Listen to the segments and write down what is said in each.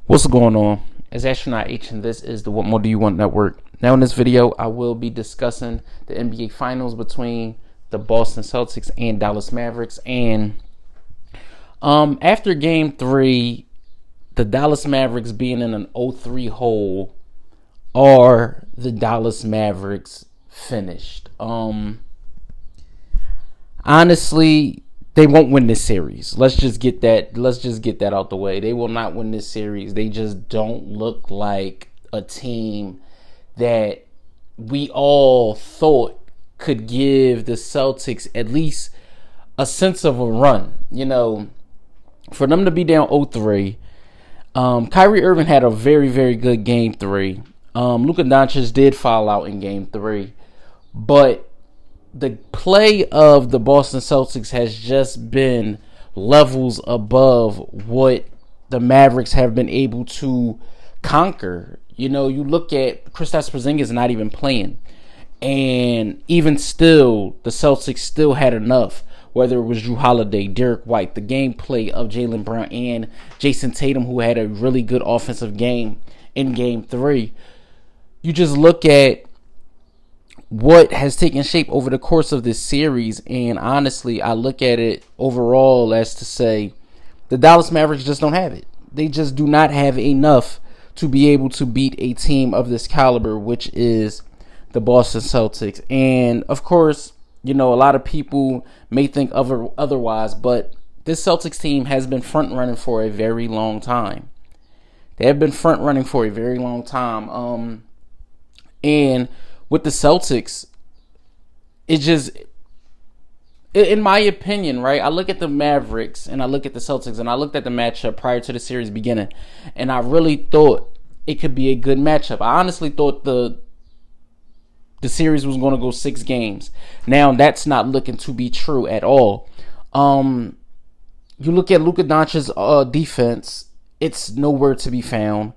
What's going on? It's Astronaut H, and this is the What More Do You Want Network. Now, in this video, I will be discussing the NBA Finals between the Boston Celtics and Dallas Mavericks. And after Game 3, the Dallas Mavericks being in an 0-3 hole, are the Dallas Mavericks finished? Honestly, they won't win this series. Let's just get that out the way. They will not win this series. They just don't look like a team that we all thought could give the Celtics at least a sense of a run. You know, for them to be down 0-3, Kyrie Irving had a very, very good Game 3. Luka Doncic did foul out in Game 3, but the play of the Boston Celtics has just been levels above what the Mavericks have been able to conquer. You know, you look at Kristaps Porzingis not even playing, and even still, the Celtics still had enough. Whether it was Drew Holiday, Derek White, the gameplay of Jaylen Brown and Jason Tatum, who had a really good offensive game in Game 3. You just look at what has taken shape over the course of this series, and honestly, I look at it overall as to say the Dallas Mavericks just don't have it. They just do not have enough to be able to beat a team of this caliber, which is the Boston Celtics. And of course, you know, a lot of people may think otherwise, but this Celtics team has been front running for a very long time. They have been front running for a very long time. And with the Celtics, it just, in my opinion, right, I look at the Mavericks and I look at the Celtics, and I looked at the matchup prior to the series beginning, and I really thought it could be a good matchup. I honestly thought the series was going to go 6 games. Now, that's not looking to be true at all. You look at Luka Doncic's defense, it's nowhere to be found.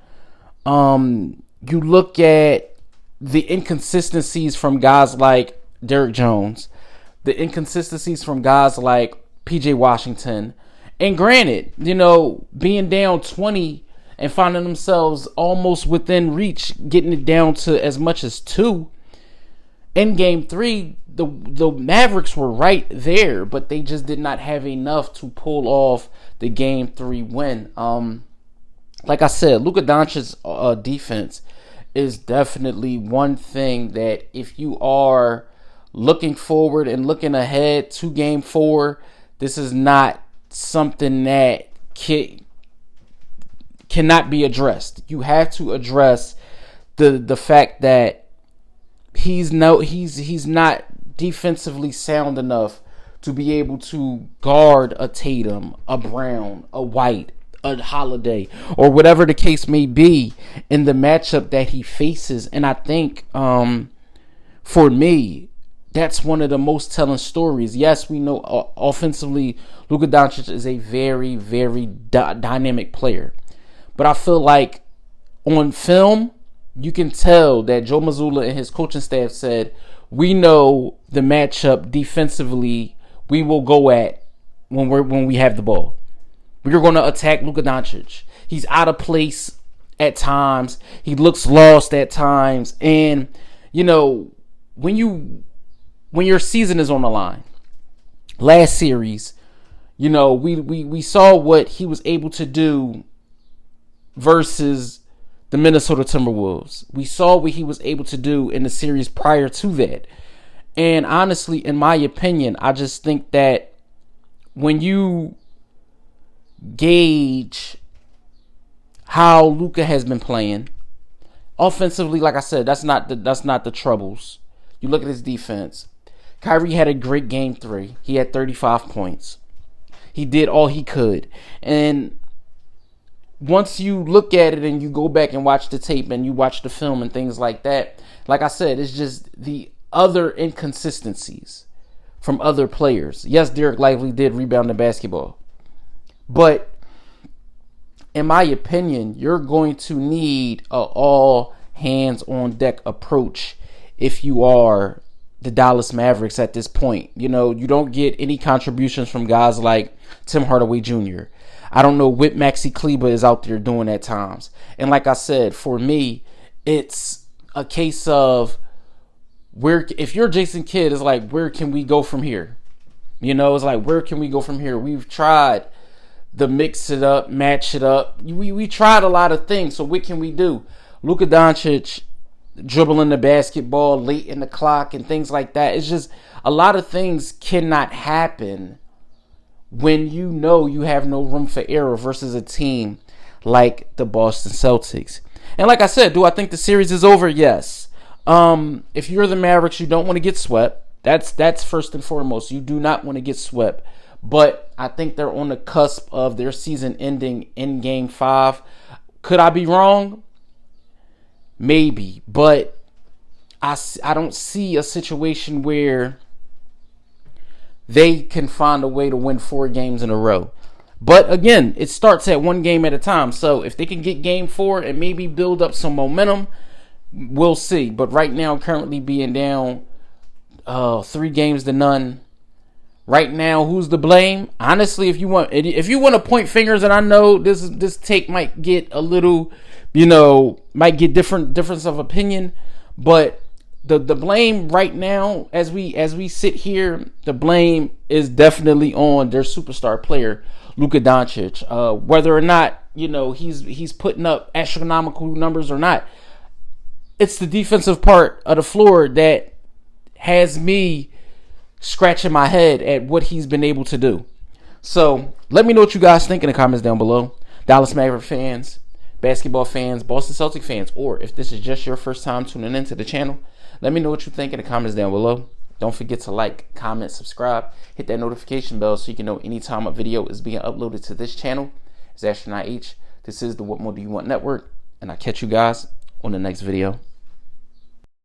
You look at the inconsistencies from guys like Derrick Jones, the inconsistencies from guys like PJ Washington, and granted, you know, being down 20 and finding themselves almost within reach, getting it down to as much as 2 in Game 3, the Mavericks were right there, but they just did not have enough to pull off the Game 3 win. Like I said, Luka Doncic's defense is definitely one thing that if you are looking forward and looking ahead to Game 4, this is not something that cannot be addressed. You have to address the fact that he's not defensively sound enough to be able to guard a Tatum, a Brown, a White, a Holiday, or whatever the case may be in the matchup that he faces. And I think for me, that's one of the most telling stories. Yes, we know offensively Luka Doncic is a very, very dynamic player, but I feel like on film you can tell that Joe Mazzulla and his coaching staff said, we know the matchup defensively we will go at when we have the ball. We're going to attack Luka Doncic. He's out of place at times. He looks lost at times. And, you know, when your season is on the line, last series, you know, we saw what he was able to do versus the Minnesota Timberwolves. We saw what he was able to do in the series prior to that. And honestly, in my opinion, I just think that when you gauge how Luka has been playing offensively, like I said, that's not the troubles. You look at his defense. Kyrie had a great Game 3. He had 35 points. He did all he could. And once you look at it and you go back and watch the tape and you watch the film and things like that, like I said, it's just the other inconsistencies from other players. Yes, Derek Lively did rebound the basketball, but in my opinion, you're going to need an all hands on deck approach if you are the Dallas Mavericks at this point. You know, you don't get any contributions from guys like Tim Hardaway Jr. I don't know what Maxi Kleber is out there doing at times. And like I said, for me, it's a case of where, if you're Jason Kidd, it's like, where can we go from here? You know, it's like, where can we go from here? We've tried the mix it up, match it up. We tried a lot of things. So what can we do? Luka Doncic dribbling the basketball late in the clock and things like that. It's just a lot of things cannot happen when you know you have no room for error versus a team like the Boston Celtics. And like I said, do I think the series is over? Yes. If you're the Mavericks, you don't want to get swept. That's first and foremost. You do not want to get swept. But I think they're on the cusp of their season ending in Game 5. Could I be wrong? Maybe. But I don't see a situation where they can find a way to win 4 games in a row. But again, it starts at 1 game at a time. So if they can get Game 4 and maybe build up some momentum, we'll see. But right now, currently being down 3 games to none. Right now, who's to blame? Honestly, if you want to point fingers, and I know this take might get a little, might get difference of opinion, but the blame right now, as we sit here, the blame is definitely on their superstar player, Luka Doncic. Whether or not he's putting up astronomical numbers or not, it's the defensive part of the floor that has me scratching my head at what he's been able to do. So let me know what you guys think in the comments down below. Dallas Mavericks fans, basketball fans, Boston Celtics fans, or if this is just your first time tuning into the channel, let me know what you think in the comments down below. Don't forget to like, comment, subscribe, hit that notification bell so you can know anytime a video is being uploaded to this channel. It's Astronaut H. This is the What More Do You Want Network, and I'll catch you guys on the next video.